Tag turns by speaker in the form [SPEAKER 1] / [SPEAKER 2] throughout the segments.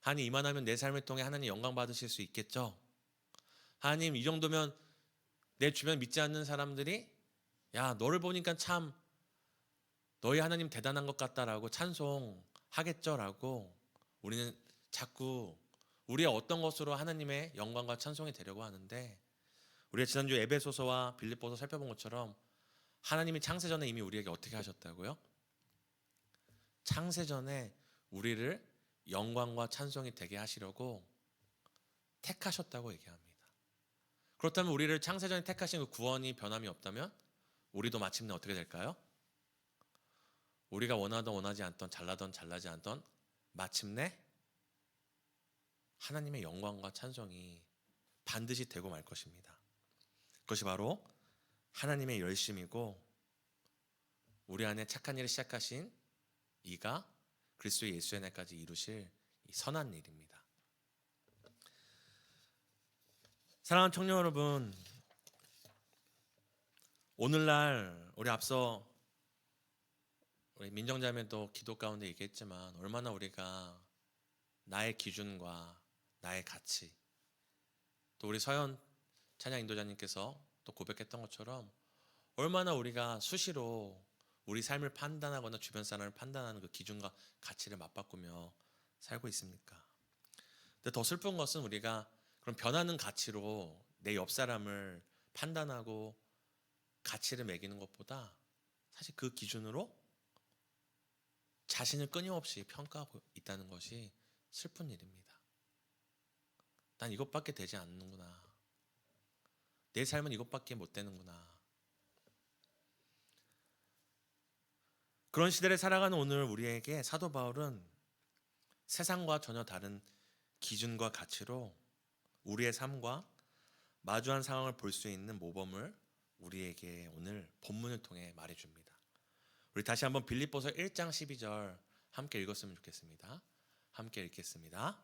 [SPEAKER 1] 하나님 이만하면 내 삶을 통해 하나님 영광 받으실 수 있겠죠? 하나님 이 정도면 내 주변 믿지 않는 사람들이 야 너를 보니까 참 너희 하나님 대단한 것 같다라고 찬송하겠죠라고 우리는 자꾸 우리의 어떤 것으로 하나님의 영광과 찬송이 되려고 하는데 우리가 지난주 에베소서와 빌립보서 살펴본 것처럼 하나님이 창세전에 이미 우리에게 어떻게 하셨다고요? 창세전에 우리를 영광과 찬송이 되게 하시려고 택하셨다고 얘기합니다. 그렇다면 우리를 창세전에 택하신 그 구원이 변함이 없다면 우리도 마침내 어떻게 될까요? 우리가 원하던 원하지 않던 잘나던 잘나지 않던 마침내 하나님의 영광과 찬송이 반드시 되고 말 것입니다. 그것이 바로 하나님의 열심이고 우리 안에 착한 일을 시작하신 이가 그리스도 예수의 날까지 이루실 이 선한 일입니다. 사랑하는 청년 여러분, 오늘날 우리 앞서 우리 민정자매도 기도 가운데 얘기했지만 얼마나 우리가 나의 기준과 나의 가치 또 우리 서현 찬양 인도자님께서 또 고백했던 것처럼 얼마나 우리가 수시로 우리 삶을 판단하거나 주변 사람을 판단하는 그 기준과 가치를 맞바꾸며 살고 있습니까? 근데 더 슬픈 것은 우리가 그런 변하는 가치로 내 옆 사람을 판단하고 가치를 매기는 것보다 사실 그 기준으로 자신을 끊임없이 평가하고 있다는 것이 슬픈 일입니다. 난 이것밖에 되지 않는구나. 내 삶은 이것밖에 못 되는구나. 그런 시대를 살아가는 오늘 우리에게 사도 바울은 세상과 전혀 다른 기준과 가치로 우리의 삶과 마주한 상황을 볼 수 있는 모범을 우리에게 오늘 본문을 통해 말해줍니다. 우리 다시 한번 빌립보서 1장 12절 함께 읽었으면 좋겠습니다. 함께 읽겠습니다.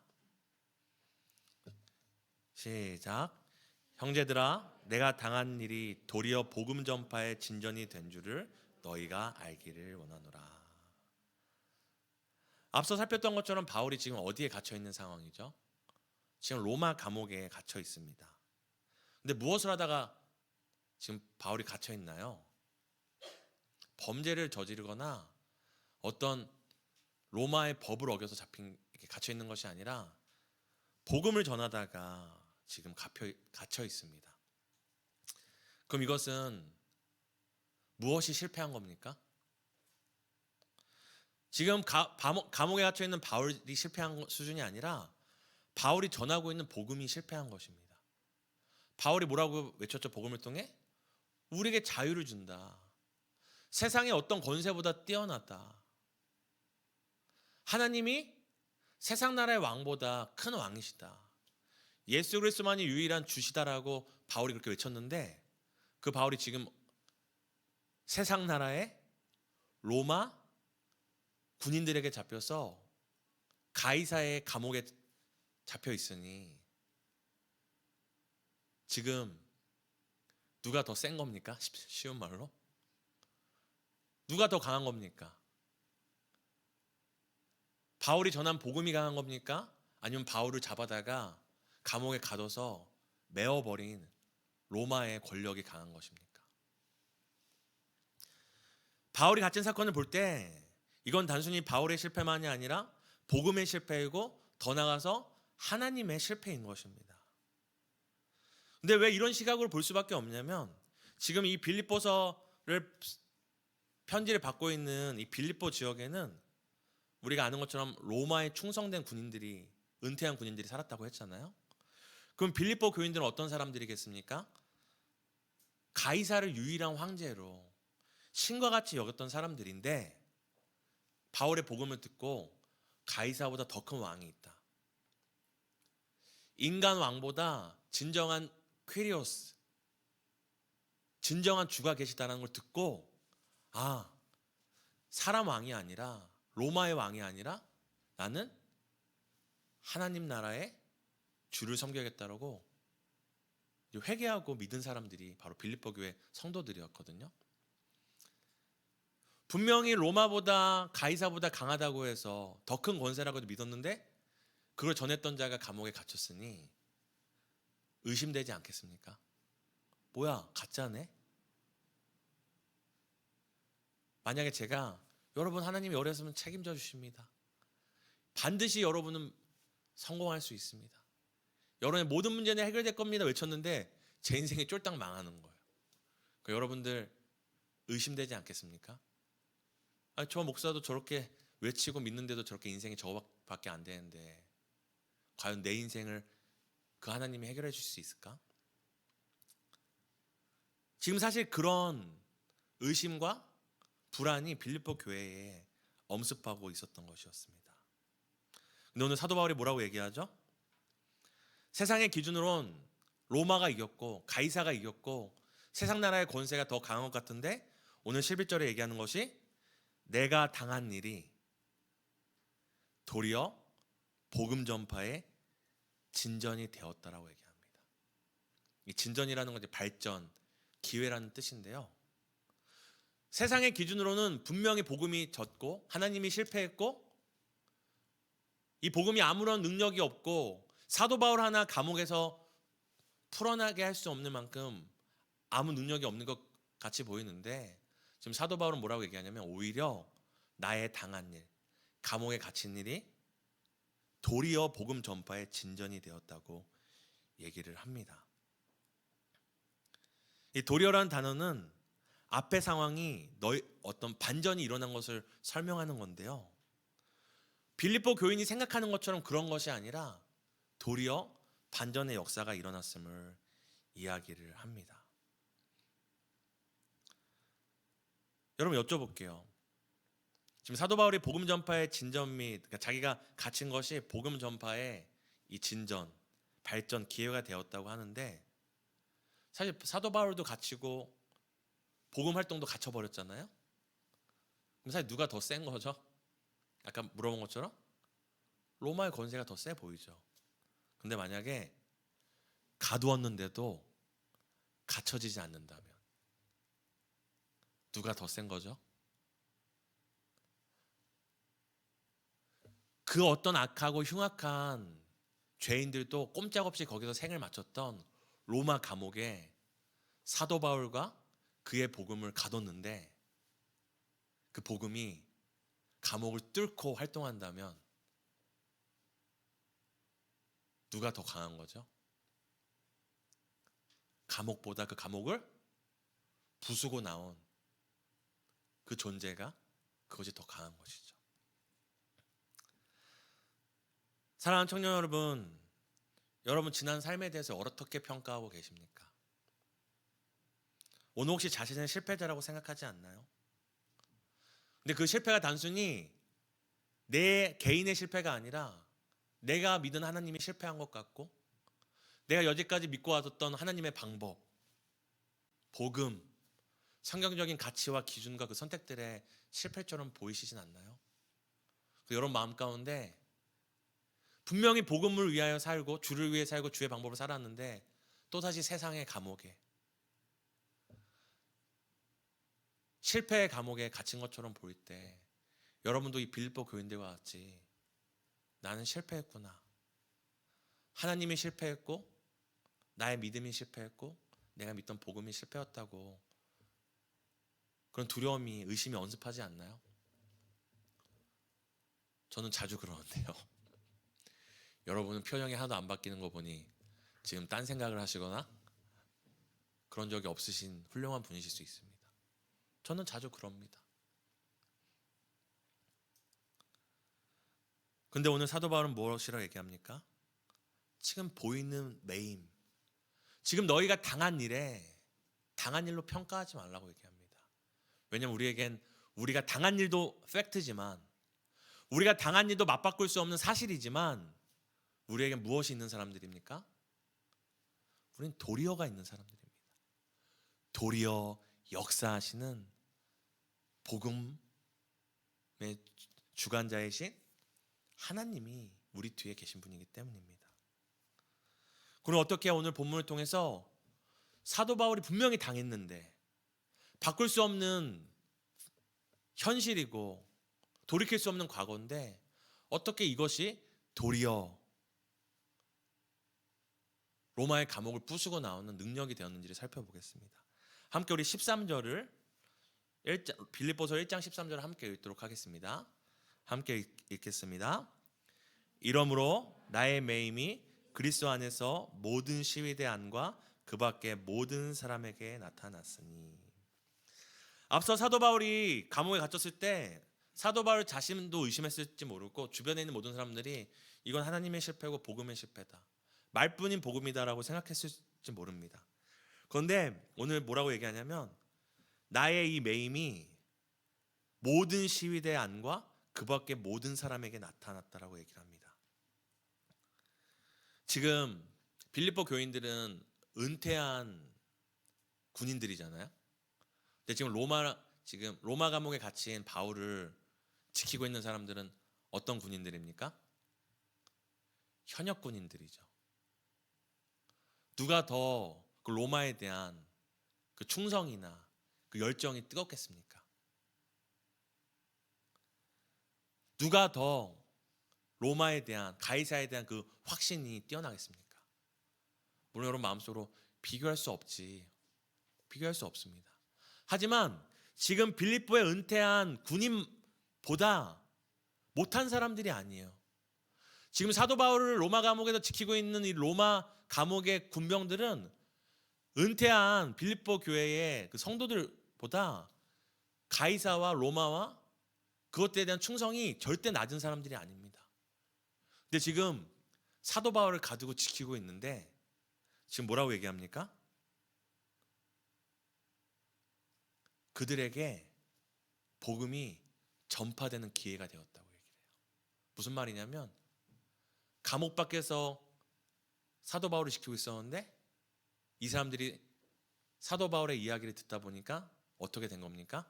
[SPEAKER 1] 시작. 형제들아 내가 당한 일이 도리어 복음 전파의 진전이 된 줄을 너희가 알기를 원하노라. 앞서 살폈던 것처럼 바울이 지금 어디에 갇혀 있는 상황이죠? 지금 로마 감옥에 갇혀 있습니다. 근데 무엇을 하다가 지금 바울이 갇혀 있나요? 범죄를 저지르거나 어떤 로마의 법을 어겨서 갇혀 있는 것이 아니라 복음을 전하다가 지금 갇혀 있습니다. 그럼 이것은 무엇이 실패한 겁니까? 지금 감옥에 갇혀 있는 바울이 실패한 수준이 아니라 바울이 전하고 있는 복음이 실패한 것입니다. 바울이 뭐라고 외쳤죠? 복음을 통해 우리에게 자유를 준다. 세상의 어떤 권세보다 뛰어나다. 하나님이 세상 나라의 왕보다 큰 왕이시다. 예수 그리스도만이 유일한 주시다라고 바울이 그렇게 외쳤는데 그 바울이 지금 세상 나라의 로마 군인들에게 잡혀서 가이사의 감옥에 잡혀 있으니 지금 누가 더 센 겁니까? 쉬운 말로 누가 더 강한 겁니까? 바울이 전한 복음이 강한 겁니까? 아니면 바울을 잡아다가 감옥에 가둬서 메어버린 로마의 권력이 강한 것입니까? 바울이 갇힌 사건을 볼 때 이건 단순히 바울의 실패만이 아니라 복음의 실패이고 더 나아가서 하나님의 실패인 것입니다. 근데 왜 이런 시각으로 볼 수밖에 없냐면 지금 이 빌립보서를 편지를 받고 있는 이 빌립보 지역에는 우리가 아는 것처럼 로마에 충성된 군인들이 은퇴한 군인들이 살았다고 했잖아요. 그럼 빌립보 교인들은 어떤 사람들이겠습니까? 가이사를 유일한 황제로 신과 같이 여겼던 사람들인데 바울의 복음을 듣고 가이사보다 더 큰 왕이 있다. 인간 왕보다 진정한 퀴리오스, 진정한 주가 계시다는 걸 듣고 아, 사람 왕이 아니라 로마의 왕이 아니라 나는 하나님 나라의 주를 섬겨야겠다라고 회개하고 믿은 사람들이 바로 빌립보 교회 성도들이었거든요. 분명히 로마보다 가이사보다 강하다고 해서 더 큰 권세라고 믿었는데 그걸 전했던 자가 감옥에 갇혔으니 의심되지 않겠습니까? 뭐야, 가짜네? 만약에 제가 여러분 하나님이 어렸으면 책임져 주십니다. 반드시 여러분은 성공할 수 있습니다. 여러분의 모든 문제는 해결될 겁니다 외쳤는데 제 인생이 쫄딱 망하는 거예요. 그러니까 여러분들 의심되지 않겠습니까? 아니, 저 목사도 저렇게 외치고 믿는데도 저렇게 인생이 저밖에 안 되는데 과연 내 인생을 그 하나님이 해결해 주실 수 있을까? 지금 사실 그런 의심과 불안이 빌립보 교회에 엄습하고 있었던 것이었습니다. 근데 오늘 사도 바울이 뭐라고 얘기하죠? 세상의 기준으론 로마가 이겼고 가이사가 이겼고 세상 나라의 권세가 더 강한 것 같은데 오늘 11절에 얘기하는 것이 내가 당한 일이 도리어 복음 전파의 진전이 되었다라고 얘기합니다. 이 진전이라는 건 이제 발전, 기회라는 뜻인데요. 세상의 기준으로는 분명히 복음이 졌고 하나님이 실패했고 이 복음이 아무런 능력이 없고 사도 바울 하나 감옥에서 풀어나게 할 수 없는 만큼 아무 능력이 없는 것 같이 보이는데 지금 사도 바울은 뭐라고 얘기하냐면 오히려 나의 당한 일, 감옥에 갇힌 일이 도리어 복음 전파의 진전이 되었다고 얘기를 합니다. 이 도리어라는 단어는 앞의 상황이 어떤 반전이 일어난 것을 설명하는 건데요. 빌립보 교인이 생각하는 것처럼 그런 것이 아니라 도리어 반전의 역사가 일어났음을 이야기를 합니다. 여러분 여쭤볼게요. 지금 사도 바울이 복음 전파의 진전 및 그러니까 자기가 갇힌 것이 복음 전파의 이 진전, 발전, 기회가 되었다고 하는데 사실 사도 바울도 갇히고 복음 활동도 갇혀버렸잖아요. 그럼 사실 누가 더 센 거죠? 아까 물어본 것처럼 로마의 권세가 더 세 보이죠. 근데 만약에 가두었는데도 갇혀지지 않는다면 누가 더 센 거죠? 그 어떤 악하고 흉악한 죄인들도 꼼짝없이 거기서 생을 마쳤던 로마 감옥에 사도 바울과 그의 복음을 가뒀는데 그 복음이 감옥을 뚫고 활동한다면 누가 더 강한 거죠? 감옥보다 그 감옥을 부수고 나온 그 존재가 그것이 더 강한 것이죠. 사랑하는 청년 여러분, 여러분 지난 삶에 대해서 어떻게 평가하고 계십니까? 오늘 혹시 자신을 실패자라고 생각하지 않나요? 근데 그 실패가 단순히 내 개인의 실패가 아니라 내가 믿은 하나님이 실패한 것 같고 내가 여지까지 믿고 왔던 하나님의 방법, 복음, 성경적인 가치와 기준과 그 선택들의 실패처럼 보이시진 않나요? 여러분 마음 가운데 분명히 복음을 위하여 살고 주를 위해 살고 주의 방법을 살았는데 또다시 세상의 감옥에 실패의 감옥에 갇힌 것처럼 보일 때 여러분도 이 빌립보 교인들과 같이 나는 실패했구나. 하나님이 실패했고 나의 믿음이 실패했고 내가 믿던 복음이 실패였다고 그런 두려움이 의심이 엄습하지 않나요? 저는 자주 그러는데요. 여러분은 표정이 하나도 안 바뀌는 거 보니 지금 딴 생각을 하시거나 그런 적이 없으신 훌륭한 분이실 수 있습니다. 저는 자주 그럽니다. 근데 오늘 사도 바울은 무엇이라고 얘기합니까? 지금 보이는 매임, 지금 너희가 당한 일로 평가하지 말라고 얘기합니다. 왜냐하면 우리가 당한 일도 팩트지만 우리가 당한 일도 맞바꿀 수 없는 사실이지만 우리에겐 무엇이 있는 사람들입니까? 우리는 도리어가 있는 사람들입니다. 도리어 역사하시는 복음의 주관자이신 하나님이 우리 뒤에 계신 분이기 때문입니다. 그럼 어떻게 오늘 본문을 통해서 사도 바울이 분명히 당했는데 바꿀 수 없는 현실이고 돌이킬 수 없는 과거인데 어떻게 이것이 도리어 로마의 감옥을 부수고 나오는 능력이 되었는지를 살펴보겠습니다. 함께 우리 13절을 빌립보서 1장 13절을 함께 읽도록 하겠습니다. 함께 읽겠습니다. 이러므로 나의 매임이 그리스도 안에서 모든 시위대 안과 그 밖의 모든 사람에게 나타났으니. 앞서 사도 바울이 감옥에 갇혔을 때 사도 바울 자신도 의심했을지 모르고 주변에 있는 모든 사람들이 이건 하나님의 실패고 복음의 실패다, 말뿐인 복음이다라고 생각했을지 모릅니다. 그런데 오늘 뭐라고 얘기하냐면 나의 이 매임이 모든 시위대 안과 그 밖의 모든 사람에게 나타났다라고 얘기를 합니다. 지금 빌립보 교인들은 은퇴한 군인들이잖아요. 근데 지금 로마 감옥에 갇힌 바울을 지키고 있는 사람들은 어떤 군인들입니까? 현역 군인들이죠. 누가 더 그 로마에 대한 그 충성이나 그 열정이 뜨겁겠습니까? 누가 더 로마에 대한, 가이사에 대한 그 확신이 뛰어나겠습니까? 물론 여러분 마음속으로 비교할 수 없습니다. 하지만 지금 빌립보에 은퇴한 군인보다 못한 사람들이 아니에요. 지금 사도 바울을 로마 감옥에서 지키고 있는 이 로마 감옥의 군병들은 은퇴한 빌립보 교회의 그 성도들보다 가이사와 로마와 그것들에 대한 충성이 절대 낮은 사람들이 아닙니다. 근데 지금 사도 바울을 가두고 지키고 있는데 지금 뭐라고 얘기합니까? 그들에게 복음이 전파되는 기회가 되었다고 얘기를 해요. 무슨 말이냐면 감옥 밖에서 사도 바울을 지키고 있었는데 이 사람들이 사도 바울의 이야기를 듣다 보니까 어떻게 된 겁니까?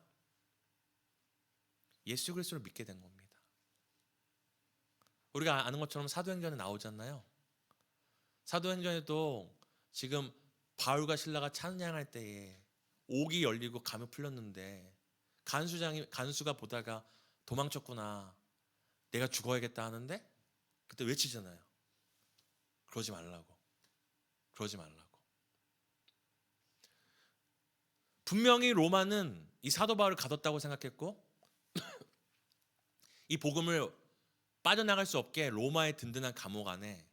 [SPEAKER 1] 예수 그리스도를 믿게 된 겁니다. 우리가 아는 것처럼 사도행전에 나오잖아요. 사도행전에도 지금 바울과 실라가 찬양할 때에 옥이 열리고 감이 풀렸는데 간수가 보다가 도망쳤구나, 내가 죽어야겠다 하는데 그때 외치잖아요. 그러지 말라고. 분명히 로마는 이 사도 바울을 가뒀다고 생각했고 이 복음을 빠져나갈 수 없게 로마의 든든한 감옥 안에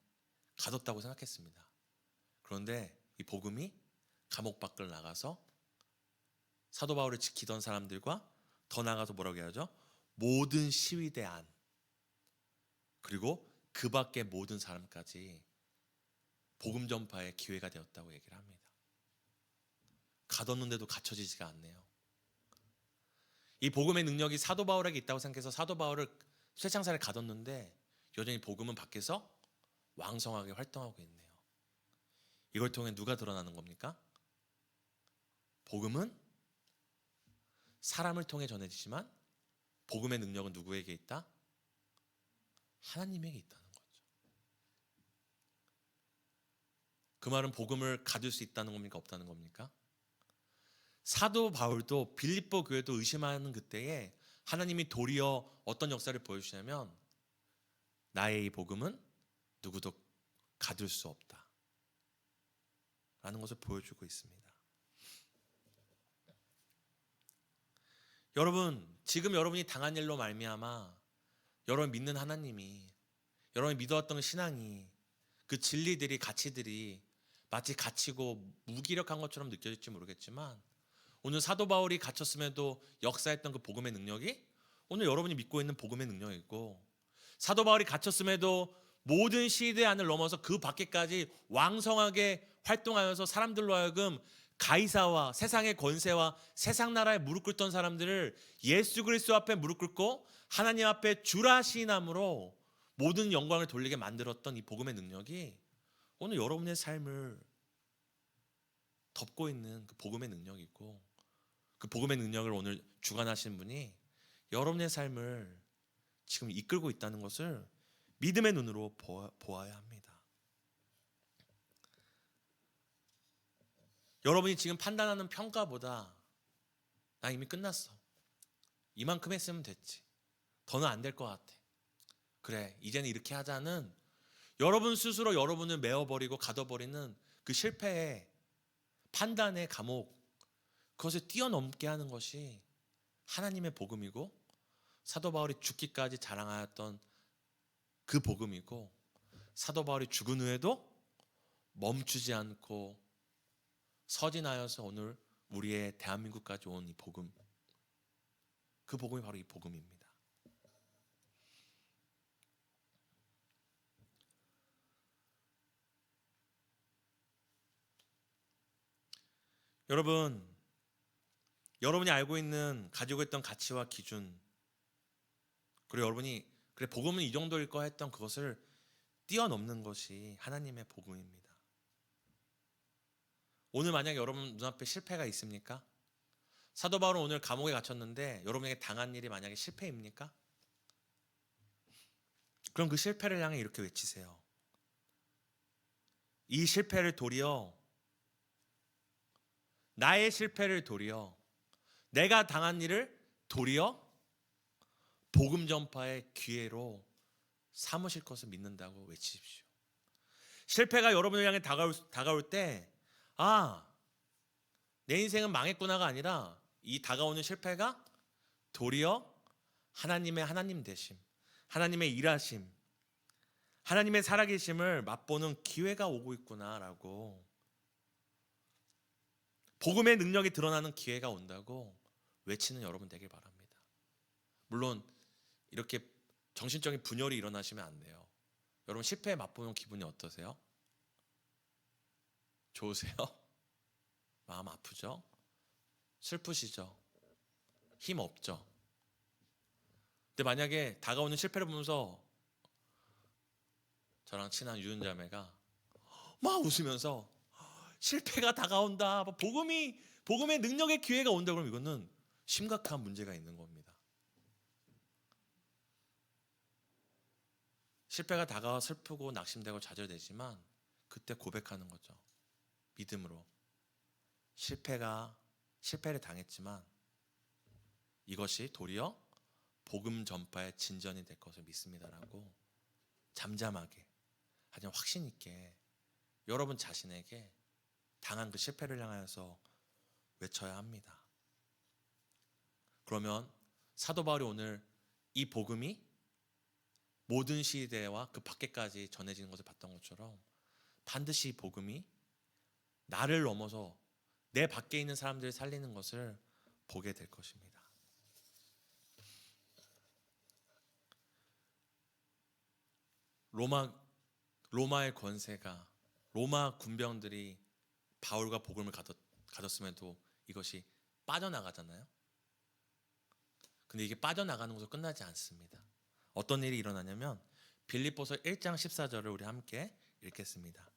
[SPEAKER 1] 가뒀다고 생각했습니다. 그런데 이 복음이 감옥 밖을 나가서 사도 바울을 지키던 사람들과 더 나가서 뭐라고 해야죠? 모든 시위대 안, 그리고 그 밖의 모든 사람까지 복음 전파의 기회가 되었다고 얘기를 합니다. 가뒀는데도 갇혀지지가 않네요. 이 복음의 능력이 사도 바울에게 있다고 생각해서 사도 바울을 쇠창살에 가뒀는데 여전히 복음은 밖에서 왕성하게 활동하고 있네요. 이걸 통해 누가 드러나는 겁니까? 복음은 사람을 통해 전해지지만 복음의 능력은 누구에게 있다? 하나님에게 있다는 거죠. 그 말은 복음을 가둘 수 있다는 겁니까? 없다는 겁니까? 사도 바울도 빌립보 교회도 의심하는 그때에 하나님이 도리어 어떤 역사를 보여주시냐면 나의 이 복음은 누구도 가둘 수 없다 라는 것을 보여주고 있습니다. 여러분, 지금 여러분이 당한 일로 말미암아 여러분 믿는 하나님이, 여러분이 믿어왔던 신앙이, 그 진리들이, 가치들이 마치 갇히고 무기력한 것처럼 느껴질지 모르겠지만 오늘 사도 바울이 갇혔음에도 역사했던 그 복음의 능력이 오늘 여러분이 믿고 있는 복음의 능력이고, 사도 바울이 갇혔음에도 모든 시대 안을 넘어서 그 밖에까지 왕성하게 활동하여서 사람들로 하여금 가이사와 세상의 권세와 세상 나라에 무릎 꿇던 사람들을 예수 그리스도 앞에 무릎 꿇고 하나님 앞에 주라 시인함으로 모든 영광을 돌리게 만들었던 이 복음의 능력이 오늘 여러분의 삶을 덮고 있는 그 복음의 능력이고, 그 복음의 능력을 오늘 주관하시는 분이 여러분의 삶을 지금 이끌고 있다는 것을 믿음의 눈으로 보아야 합니다. 여러분이 지금 판단하는 평가보다 나 이미 끝났어, 이만큼 했으면 됐지, 더는 안 될 것 같아, 그래 이제는 이렇게 하자는 여러분 스스로 여러분을 메어버리고 가둬버리는 그 실패의 판단의 감옥, 그것을 뛰어넘게 하는 것이 하나님의 복음이고, 사도 바울이 죽기까지 자랑하였던 그 복음이고, 사도 바울이 죽은 후에도 멈추지 않고 서진하여서 오늘 우리의 대한민국까지 온 이 복음, 그 복음이 바로 이 복음입니다. 여러분이 알고 있는, 가지고 있던 가치와 기준, 그리고 여러분이 그래 복음은 이 정도일 거 했던 그것을 뛰어넘는 것이 하나님의 복음입니다. 오늘 만약에 여러분 눈앞에 실패가 있습니까? 사도 바울은 오늘 감옥에 갇혔는데 여러분에게 당한 일이 만약에 실패입니까? 그럼 그 실패를 향해 이렇게 외치세요. 이 실패를 도리어, 나의 실패를 도리어, 내가 당한 일을 도리어 복음 전파의 기회로 삼으실 것을 믿는다고 외치십시오. 실패가 여러분을 향해 다가올 때, 내 인생은 망했구나가 아니라 이 다가오는 실패가 도리어 하나님의 하나님 되심, 하나님의 일하심, 하나님의 살아계심을 맛보는 기회가 오고 있구나라고, 복음의 능력이 드러나는 기회가 온다고 외치는 여러분 되길 바랍니다. 물론 이렇게 정신적인 분열이 일어나시면 안 돼요. 여러분 실패에 맛보는 기분이 어떠세요? 좋으세요? 마음 아프죠? 슬프시죠? 힘 없죠? 근데 만약에 다가오는 실패를 보면서 저랑 친한 유은자매가 막 웃으면서 실패가 다가온다, 복음의 능력의 기회가 온다, 그러면 이거는 심각한 문제가 있는 겁니다. 실패가 다가와 슬프고 낙심되고 좌절되지만 그때 고백하는 거죠. 믿음으로. 실패를 당했지만 이것이 도리어 복음 전파의 진전이 될 것을 믿습니다라고 잠잠하게, 하지만 확신 있게 여러분 자신에게 당한 그 실패를 향하여서 외쳐야 합니다. 그러면 사도 바울이 오늘 이 복음이 모든 시대와 그 밖에까지 전해지는 것을 봤던 것처럼 반드시 이 복음이 나를 넘어서 내 밖에 있는 사람들을 살리는 것을 보게 될 것입니다. 로마의 권세가, 로마 군병들이 바울과 복음을 가졌음에도 이것이 빠져나가잖아요. 근데 이게 빠져나가는 것으로 끝나지 않습니다. 어떤 일이 일어나냐면 빌립보서 1장 14절을 우리 함께 읽겠습니다.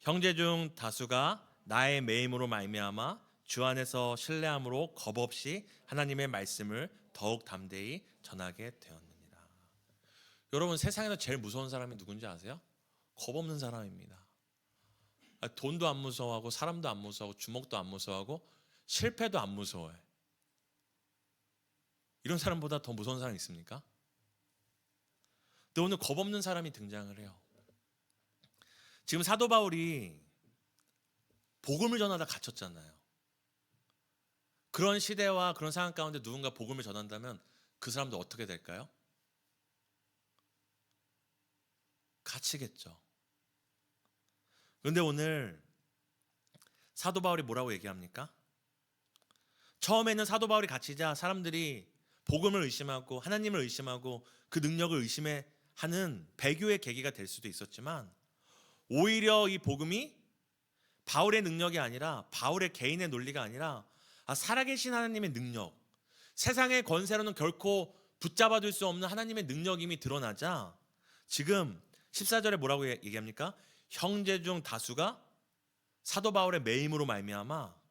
[SPEAKER 1] 형제 중 다수가 나의 매임으로 말미암아 주 안에서 신뢰함으로 겁없이 하나님의 말씀을 더욱 담대히 전하게 되었느니라. 여러분 세상에서 제일 무서운 사람이 누군지 아세요? 겁없는 사람입니다. 돈도 안 무서워하고 사람도 안 무서워하고 주먹도 안 무서워하고 실패도 안 무서워해. 이런 사람보다 더 무서운 사람이 있습니까? 근데 오늘 겁없는 사람이 등장을 해요. 지금 사도 바울이 복음을 전하다 갇혔잖아요. 그런 시대와 그런 상황 가운데 누군가 복음을 전한다면 그 사람도 어떻게 될까요? 갇히겠죠. 그런데 오늘 사도 바울이 뭐라고 얘기합니까? 처음에는 사도 바울이 갇히자 사람들이 복음을 의심하고 하나님을 의심하고 그 능력을 의심하는 배교의 계기가 될 수도 있었지만, 오히려 이 복음이 바울의 능력이 아니라, 바울의 개인의 논리가 아니라 살아계신 하나님의 능력, 세상의 권세로는 결코 붙잡아둘 수 없는 하나님의 능력임이 드러나자 지금 14절에 뭐라고 얘기합니까? 형제 중 다수가 사도 바울의 매임으로 말미암아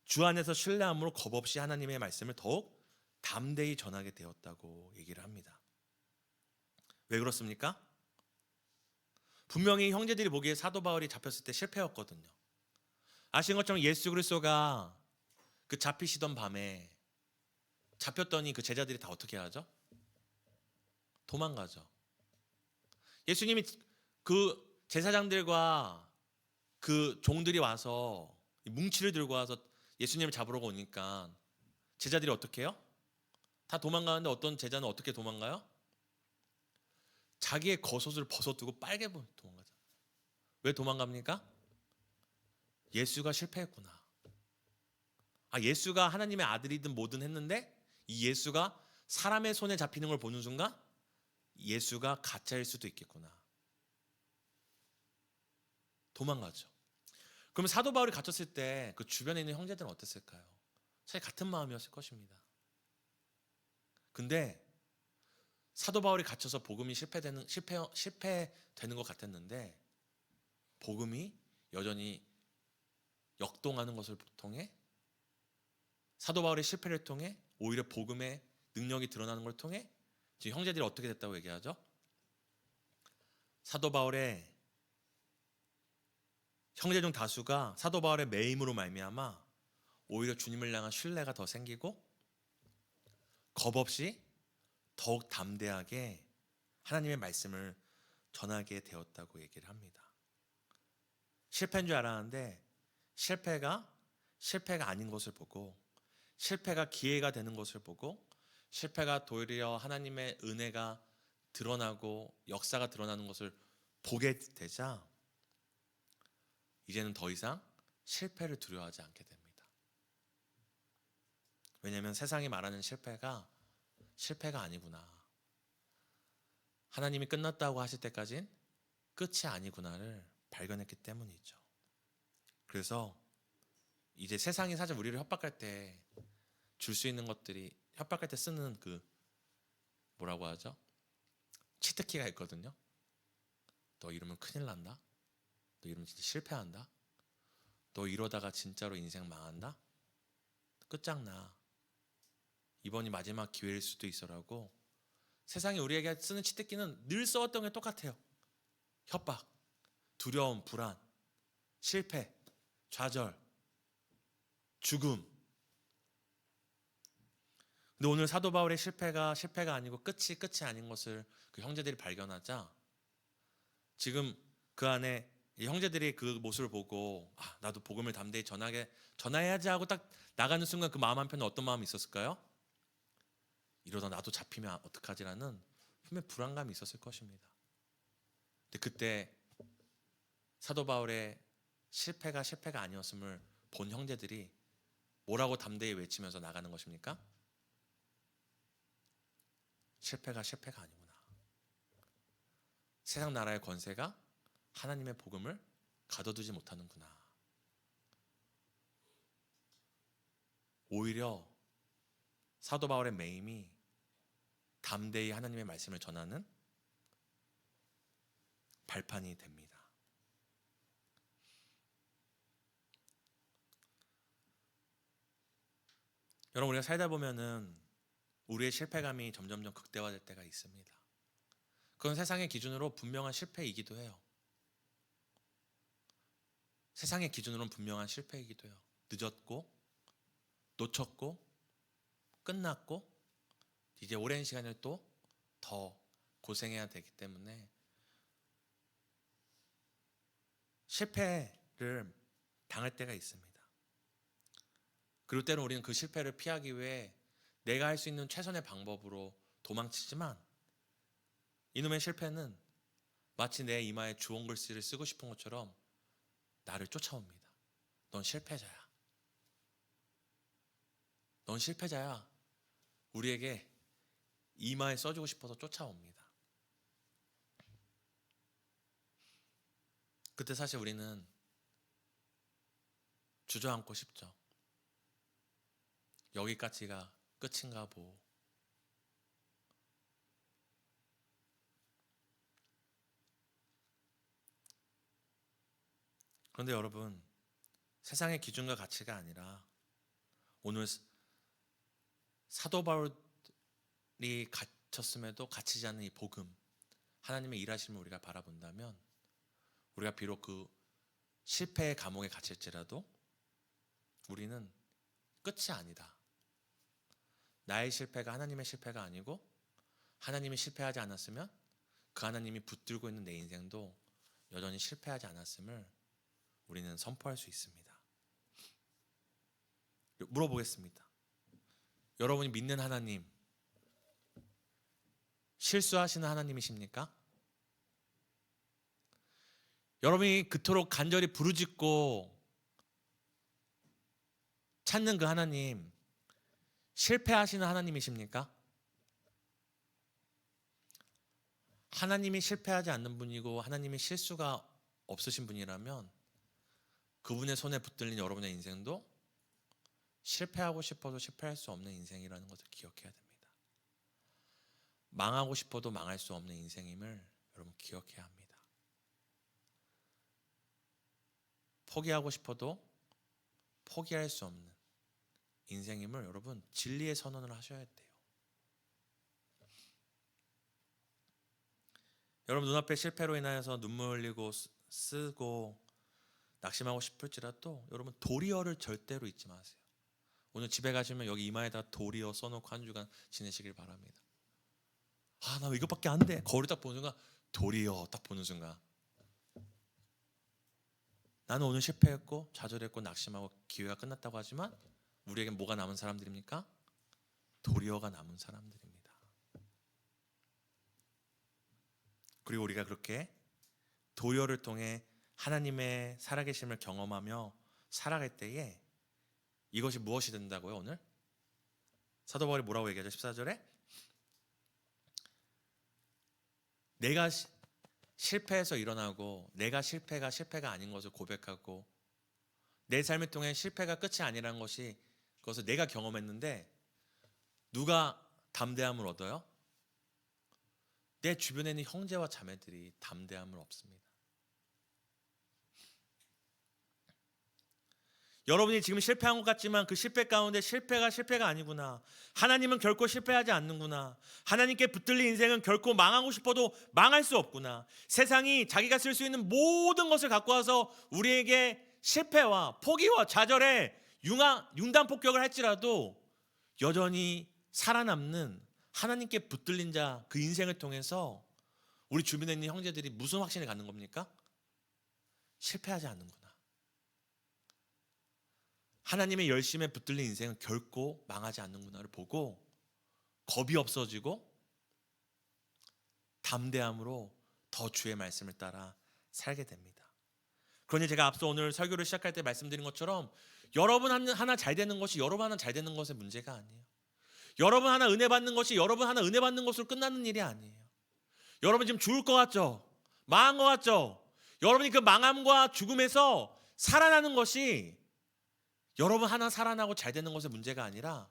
[SPEAKER 1] 주 안에서 신뢰함으로 겁없이 하나님의 말씀을 더욱 담대히 전하게 되었다고 얘기를 합니다. 왜 그렇습니까? 분명히 형제들이 보기에 사도 바울이 잡혔을 때 실패였거든요. 아시는 것처럼 예수 그리스도가 그 잡히시던 밤에 잡혔더니 그 제자들이 다 어떻게 하죠? 도망가죠. 예수님이 그 제사장들과 그 종들이 와서 뭉치를 들고 와서 예수님을 잡으러 오니까 제자들이 어떻게 해요? 다 도망가는데 어떤 제자는 어떻게 도망가요? 자기의 겉옷을 벗어두고 빨개 도망가죠. 왜 도망갑니까? 예수가 실패했구나. 예수가 하나님의 아들이든 뭐든 했는데 이 예수가 사람의 손에 잡히는 걸 보는 순간 예수가 가짜일 수도 있겠구나. 도망가죠. 그러면 사도 바울이 갇혔을 때 그 주변에 있는 형제들은 어땠을까요? 사실 같은 마음이었을 것입니다. 근데 사도 바울이 갇혀서 복음이 실패되는 것 같았는데 복음이 여전히 역동하는 것을 통해 사도 바울의 실패를 통해 오히려 복음의 능력이 드러나는 걸 통해 지금 형제들이 어떻게 됐다고 얘기하죠? 사도 바울의 형제 중 다수가 사도 바울의 매임으로 말미암아 오히려 주님을 향한 신뢰가 더 생기고 겁 없이 더욱 담대하게 하나님의 말씀을 전하게 되었다고 얘기를 합니다. 실패인 줄 알았는데 실패가 아닌 것을 보고 실패가 기회가 되는 것을 보고 실패가 도리어 하나님의 은혜가 드러나고 역사가 드러나는 것을 보게 되자 이제는 더 이상 실패를 두려워하지 않게 됩니다. 왜냐하면 세상이 말하는 실패가 아니구나. 하나님이 끝났다고 하실 때까진 끝이 아니구나를 발견했기 때문이죠. 그래서 이제 세상이 사실 우리를 협박할 때 줄 수 있는 것들이 협박할 때 쓰는 그 뭐라고 하죠? 치트키가 있거든요. 너 이러면 큰일 난다. 너 이러면 진짜 실패한다. 너 이러다가 진짜로 인생 망한다. 끝장나. 이번이 마지막 기회일 수도 있어라고 세상이 우리에게 쓰는 치트키는 늘 써왔던 게 똑같아요. 협박, 두려움, 불안, 실패, 좌절, 죽음. 근데 오늘 사도 바울의 실패가 아니고 끝이 아닌 것을 그 형제들이 발견하자 지금 그 안에 형제들이 그 모습을 보고 나도 복음을 담대히 전해야지 하고 딱 나가는 순간 그 마음 한편에 어떤 마음이 있었을까요? 이러다 나도 잡히면 어떡하지라는 분명히 불안감이 있었을 것입니다. 근데 그때 사도 바울의 실패가 아니었음을 본 형제들이 뭐라고 담대히 외치면서 나가는 것입니까? 실패가 아니구나. 세상 나라의 권세가 하나님의 복음을 가둬두지 못하는구나. 오히려 사도 바울의 매임이 담대히 하나님의 말씀을 전하는 발판이 됩니다. 여러분, 우리가 살다 보면은 우리의 실패감이 점점점 극대화될 때가 있습니다. 그건 세상의 기준으로 분명한 실패이기도 해요. 세상의 기준으로는 분명한 실패이기도 해요. 늦었고 놓쳤고 끝났고 이제 오랜 시간을 또 더 고생해야 되기 때문에 실패를 당할 때가 있습니다. 그리고 때로 우리는 그 실패를 피하기 위해 내가 할 수 있는 최선의 방법으로 도망치지만 이놈의 실패는 마치 내 이마에 주홍 글씨를 쓰고 싶은 것처럼 나를 쫓아옵니다. 넌 실패자야. 넌 실패자야. 우리에게 이마에 써주고 싶어서 쫓아옵니다. 그때 사실 우리는 주저앉고 싶죠. 여기까지가 끝인가 보. 그런데 여러분, 세상의 기준과 가치가 아니라 오늘 사도 바울이 갇혔음에도 갇히지 않는 이 복음, 하나님의 일하심을 우리가 바라본다면 우리가 비록 그 실패의 감옥에 갇힐지라도 우리는 끝이 아니다. 나의 실패가 하나님의 실패가 아니고 하나님이 실패하지 않았으면 그 하나님이 붙들고 있는 내 인생도 여전히 실패하지 않았음을 우리는 선포할 수 있습니다. 물어보겠습니다. 여러분이 믿는 하나님, 실수하시는 하나님이십니까? 여러분이 그토록 간절히 부르짖고 찾는 그 하나님, 실패하시는 하나님이십니까? 하나님이 실패하지 않는 분이고 하나님이 실수가 없으신 분이라면 그분의 손에 붙들린 여러분의 인생도 실패하고 싶어도 실패할 수 없는 인생이라는 것을 기억해야 됩니다. 망하고 싶어도 망할 수 없는 인생임을 여러분 기억해야 합니다. 포기하고 싶어도 포기할 수 없는 인생임을 여러분 진리의 선언을 하셔야 돼요. 여러분 눈앞에 실패로 인하여서 눈물 흘리고 쓰고 낙심하고 싶을지라도 여러분 도리어를 절대로 잊지 마세요. 오늘 집에 가시면 여기 이마에다 도리어 써놓고 한 주간 지내시길 바랍니다. 아, 나 이것밖에 안 돼. 거울을 딱 보는 순간 도리어 딱 보는 순간 나는 오늘 실패했고 좌절했고 낙심하고 기회가 끝났다고 하지만 우리에겐 뭐가 남은 사람들입니까? 도리어가 남은 사람들입니다. 그리고 우리가 그렇게 도리어를 통해 하나님의 살아계심을 경험하며 살아갈 때에 이것이 무엇이 된다고요? 오늘 사도 바울이 뭐라고 얘기하죠? 14절에 내가 실패해서 일어나고 내가 실패가 아닌 것을 고백하고 내 삶을 통해 실패가 끝이 아니라는 것이 그것을 내가 경험했는데 누가 담대함을 얻어요? 내 주변에 있는 형제와 자매들이 담대함을 얻습니다. 여러분이 지금 실패한 것 같지만 그 실패 가운데 실패가 아니구나. 하나님은 결코 실패하지 않는구나. 하나님께 붙들린 인생은 결코 망하고 싶어도 망할 수 없구나. 세상이 자기가 쓸 수 있는 모든 것을 갖고 와서 우리에게 실패와 포기와 좌절에 융단폭격을 할지라도 여전히 살아남는 하나님께 붙들린 자 그 인생을 통해서 우리 주변에 있는 형제들이 무슨 확신을 갖는 겁니까? 실패하지 않는구나. 하나님의 열심에 붙들린 인생은 결코 망하지 않는구나를 보고 겁이 없어지고 담대함으로 더 주의 말씀을 따라 살게 됩니다. 그러니 제가 앞서 오늘 설교를 시작할 때 말씀드린 것처럼 여러분 하나 잘 되는 것이 여러분 하나 잘 되는 것의 문제가 아니에요. 여러분 하나 은혜 받는 것이 여러분 하나 은혜 받는 것으로 끝나는 일이 아니에요. 여러분 지금 죽을 것 같죠? 망한 것 같죠? 여러분이 그 망함과 죽음에서 살아나는 것이 여러분 하나 살아나고 잘 되는 것의 문제가 아니라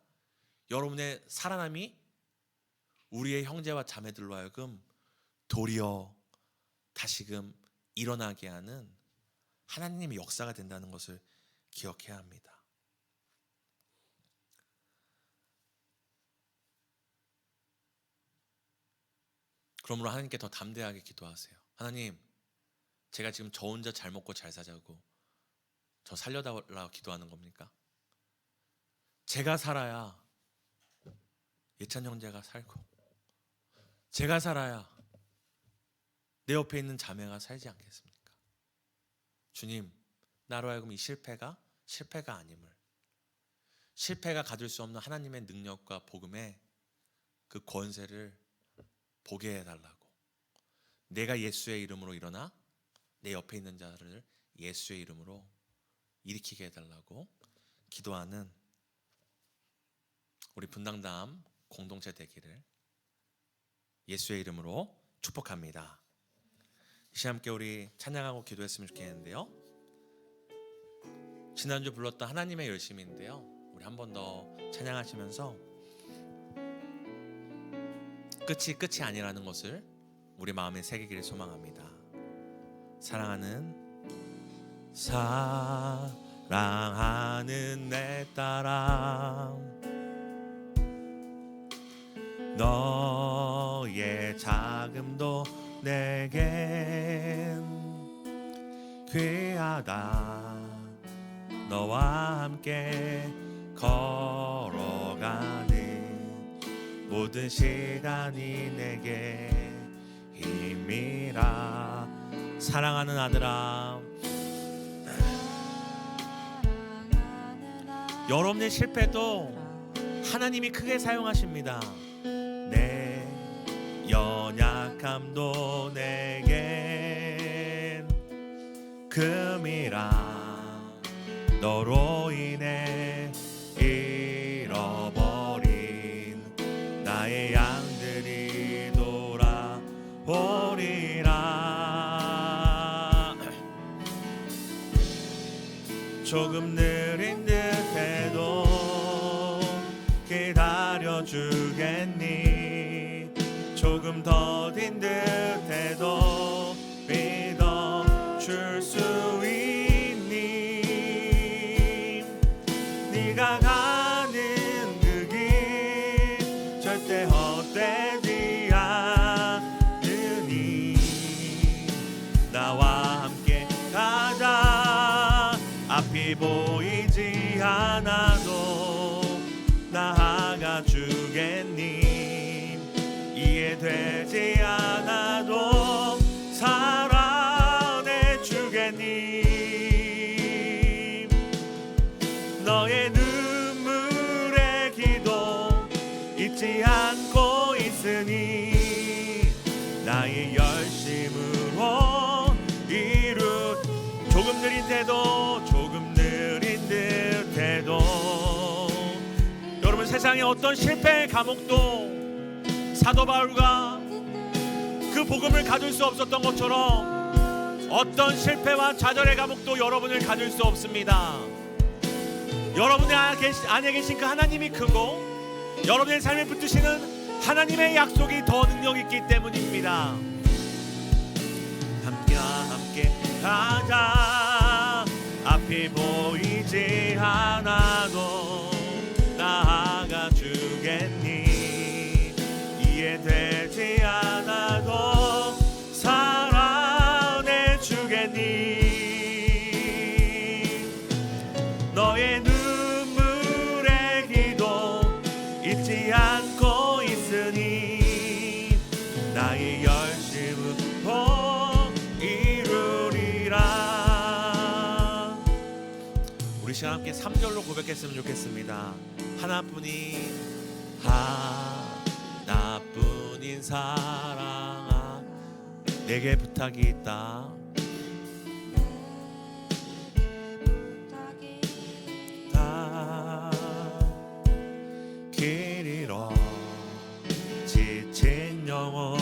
[SPEAKER 1] 여러분의 살아남이 우리의 형제와 자매들로 하여금 도리어 다시금 일어나게 하는 하나님의 역사가 된다는 것을 기억해야 합니다. 그러므로 하나님께 더 담대하게 기도하세요. 하나님, 제가 지금 저 혼자 잘 먹고 잘 사자고 저 살려달라고 기도하는 겁니까? 제가 살아야 예찬 형제가 살고 제가 살아야 내 옆에 있는 자매가 살지 않겠습니까? 주님, 나로 하여금 이 실패가 아님을, 실패가 가질 수 없는 하나님의 능력과 복음의 그 권세를 보게 해달라고, 내가 예수의 이름으로 일어나 내 옆에 있는 자를 예수의 이름으로 일으키게 해달라고 기도하는 우리 분당담 공동체 되기를 예수의 이름으로 축복합니다. 이 시간 함께 우리 찬양하고 기도했으면 좋겠는데요, 지난주 불렀던 하나님의 열심인데요, 우리 한 번 더 찬양하시면서 끝이 아니라는 것을 우리 마음에 새기기를 소망합니다. 사랑하는 내 딸아, 너의 자금도 내겐 귀하다. 너와 함께 걸어가는 모든 시간이 내게 힘이라. 사랑하는 아들아, 여러분의 실패도 하나님이 크게 사용하십니다. 내 연약함도 내겐 금이라. 너로 인해 잃어버린 나의 양들이 돌아오리라. 조금 느린 듯해도 기다려주겠니? 조금 더딘 듯해도 믿어줄 수 있니? 네가 가는 그 길 절대 헛되지 않으니 나와 함께 가자. 앞이 보이지 않아도 나아가 주겠니? 이해되지 않아도 사랑해 주겠니? 너의 눈물의 기도 잊지 않고 있으니 나의 열심으로 이룬. 조금 느린 듯해도 여러분, 세상의 어떤 실패의 감옥도 사도 바울과 그 복음을 가둘 수 없었던 것처럼 어떤 실패와 좌절의 감옥도 여러분을 가둘 수 없습니다. 여러분의 안에 계신 그 하나님이 크고 여러분의 삶에 붙드시는 하나님의 약속이 더 능력 있기 때문입니다. 함께 가자. 앞이 보이지 않아도 나아가 주겠니? 이해되지 않아도 사랑해 주겠니? 너의 눈물의 기도 잊지 않고 있으니 나의 열심으로 이루리라. 우리 시간 함께 3절로 고백했으면 좋겠습니다. 하나뿐인 사랑아, 내게 부탁이 있다. 길 잃어 지친 영혼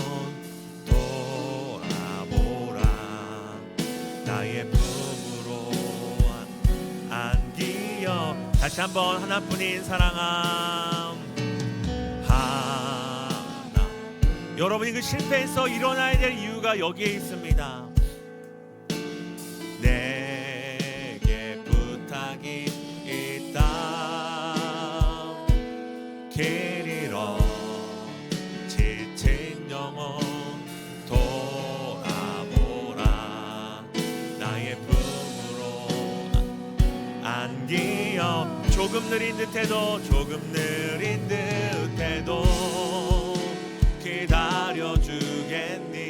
[SPEAKER 1] 돌아보라. 나의 품으로 안기어. 다시 한번 하나뿐인 사랑아. 하나. 여러분이 그 실패에서 일어나야 될 이유가 여기에 있습니다. 내게 부탁이 있다. 길 잃어 지친 영혼 돌아보라. 나의 품으로 안기어. 조금 느린 듯해도 기다려주겠니?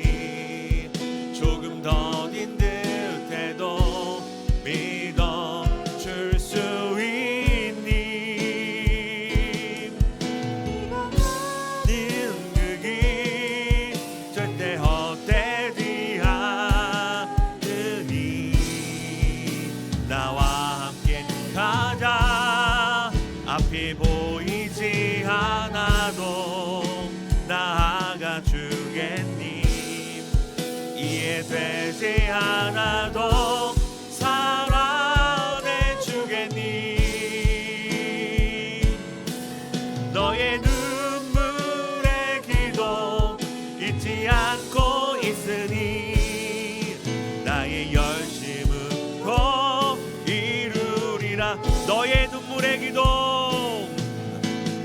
[SPEAKER 1] 조금 더딘 듯해도 믿어줄 수 있니? 네 그 길 절대 헛되지 않으니 나와 함께 가자. 앞이 보이지 않아도 나아가 주겠니? 이해되지 않아도 사랑해 주겠니? 너의 눈물의 기도 잊지 않고 있으니 나의 열심으로 이루리라. 너의 눈물의 기도,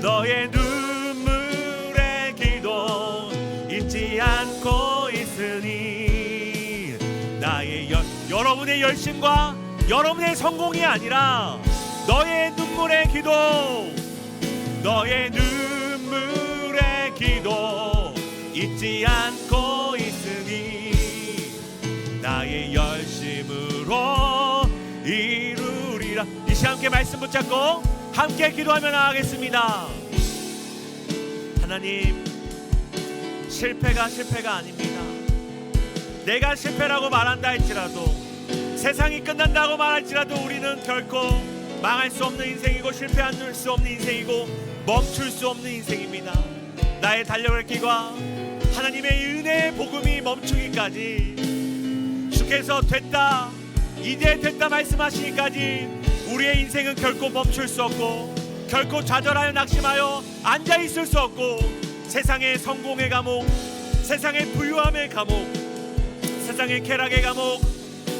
[SPEAKER 1] 너의 눈물의 기도 잊지 않고 있으니 나의 여러분의 열심과 여러분의 성공이 아니라 너의 눈물의 기도, 너의 눈물의 기도 잊지 않고 있으니 나의 열심으로 이루리라. 이 시간 함께 말씀 붙잡고 함께 기도하며 나가겠습니다. 하나님, 실패가 아닙니다. 내가 실패라고 말한다 할지라도, 세상이 끝난다고 말할지라도 우리는 결코 망할 수 없는 인생이고 실패할 수 없는 인생이고 멈출 수 없는 인생입니다. 나의 달려갈 길과 하나님의 은혜의 복음이 멈추기까지, 주께서 됐다 이제 됐다 말씀하시기까지 우리의 인생은 결코 멈출 수 없고 결코 좌절하여 낙심하여 앉아있을 수 없고, 세상의 성공의 감옥, 세상의 부유함의 감옥, 세상의 쾌락의 감옥,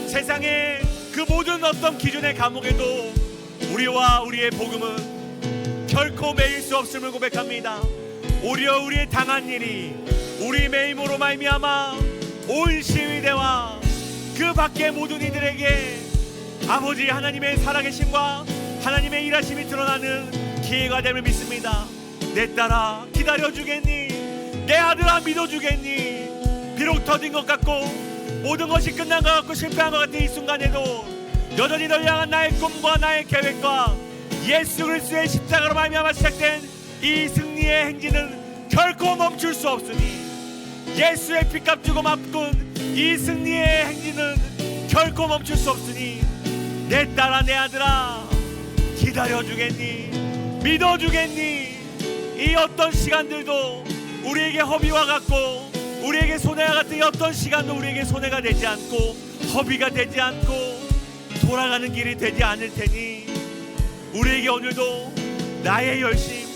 [SPEAKER 1] 세상의 그 모든 어떤 기준의 감옥에도 우리와 우리의 복음은 결코 매일 수 없음을 고백합니다. 오히려 우리의 당한 일이 우리 매임으로 말미암아 온 시위대와 그 밖의 모든 이들에게 아버지 하나님의 살아계심과 하나님의 일하심이 드러나는 기회가 됨을 믿습니다. 내 딸아 기다려주겠니? 내 아들아 믿어주겠니? 비록 더딘 것 같고 모든 것이 끝난 것 같고 실패한 것 같은 이 순간에도 여전히 널 향한 나의 꿈과 나의 계획과 예수 그리스도의 십자가로 말미암아 시작된 이 승리의 행진은 결코 멈출 수 없으니, 예수의 피값 주고 바꾼 이 승리의 행진은 결코 멈출 수 없으니 내 딸아 내 아들아 기다려주겠니? 믿어주겠니? 이 어떤 시간들도 우리에게 허비와 같고 우리에게 손해와 같은 이 어떤 시간도 우리에게 손해가 되지 않고 허비가 되지 않고 돌아가는 길이 되지 않을 테니, 우리에게 오늘도 나의 열심,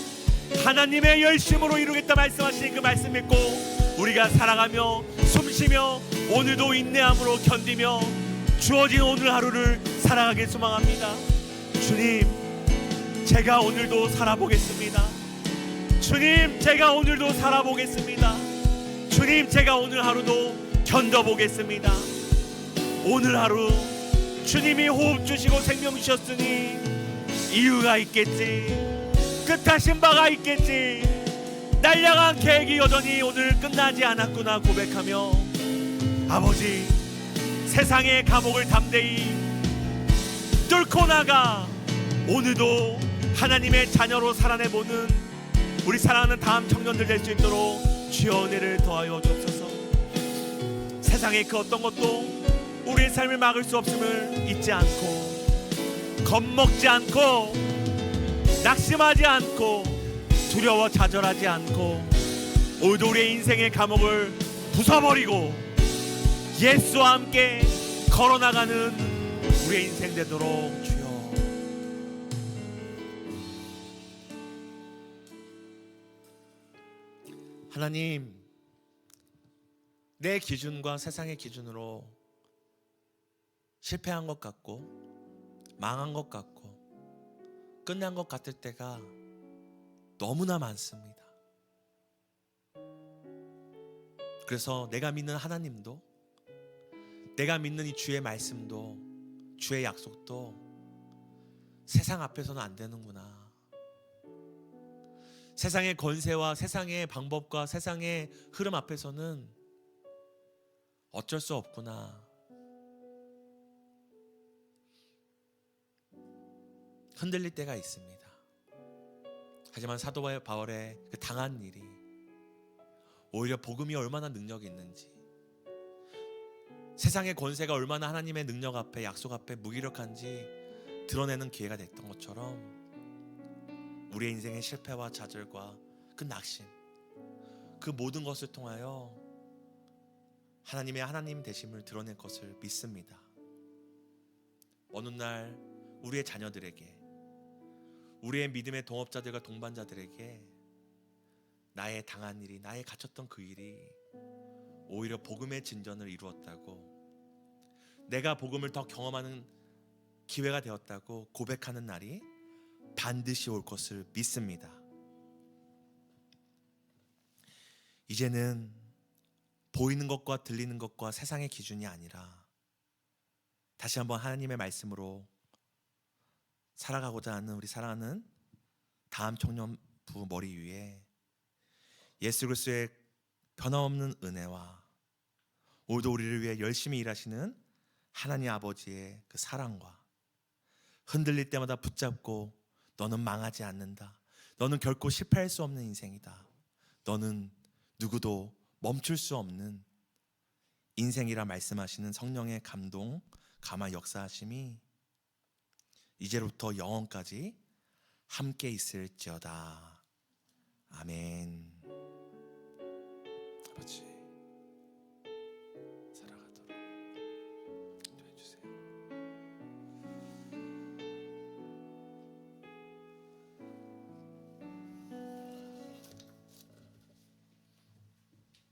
[SPEAKER 1] 하나님의 열심으로 이루겠다 말씀하시는 그 말씀 믿고 우리가 살아가며 숨쉬며 오늘도 인내함으로 견디며 주어진 오늘 하루를 살아가길 소망합니다. 주님, 제가 오늘도 살아보겠습니다. 주님, 제가 오늘도 살아보겠습니다. 주님, 제가 오늘 하루도 견뎌보겠습니다. 오늘 하루 주님이 호흡 주시고 생명 주셨으니 이유가 있겠지, 뜻하신 바가 있겠지, 날 향한 계획이 여전히 오늘 끝나지 않았구나 고백하며 아버지 세상의 감옥을 담대히 뚫고 나가 오늘도 하나님의 자녀로 살아내보는 우리 사랑하는 다음 청년들 될 수 있도록 주여 은혜를 더하여 주옵소서. 세상의 그 어떤 것도 우리의 삶을 막을 수 없음을 잊지 않고, 겁먹지 않고, 낙심하지 않고, 두려워 좌절하지 않고, 오늘도 우리의 인생의 감옥을 부숴버리고 예수와 함께 걸어나가는 우리의 인생 되도록 주여. 하나님, 내 기준과 세상의 기준으로 실패한 것 같고 망한 것 같고 끝난 것 같을 때가 너무나 많습니다. 그래서 내가 믿는 하나님도, 내가 믿는 이 주의 말씀도, 주의 약속도 세상 앞에서는 안 되는구나. 세상의 권세와 세상의 방법과 세상의 흐름 앞에서는 어쩔 수 없구나. 흔들릴 때가 있습니다. 하지만 사도 바울의 그 당한 일이 오히려 복음이 얼마나 능력이 있는지, 세상의 권세가 얼마나 하나님의 능력 앞에, 약속 앞에 무기력한지 드러내는 기회가 됐던 것처럼 우리의 인생의 실패와 좌절과 그 낙심, 그 모든 것을 통하여 하나님의 하나님 되심을 드러낼 것을 믿습니다. 어느 날 우리의 자녀들에게, 우리의 믿음의 동업자들과 동반자들에게 나의 당한 일이, 나의 갇혔던 그 일이 오히려 복음의 진전을 이루었다고, 내가 복음을 더 경험하는 기회가 되었다고 고백하는 날이 반드시 올 것을 믿습니다. 이제는 보이는 것과 들리는 것과 세상의 기준이 아니라 다시 한번 하나님의 말씀으로 살아가고자 하는 우리 사랑하는 다음 청년부 머리 위에
[SPEAKER 2] 예수 그리스도의 변함없는 은혜와 오늘도 우리를 위해 열심히 일하시는 하나님 아버지의 그 사랑과 흔들릴 때마다 붙잡고 너는 망하지 않는다, 너는 결코 실패할 수 없는 인생이다, 너는 누구도 멈출 수 없는 인생이라 말씀하시는 성령의 감동, 감화 역사하심이 이제부터 영원까지 함께 있을지어다. 아멘. 아버지,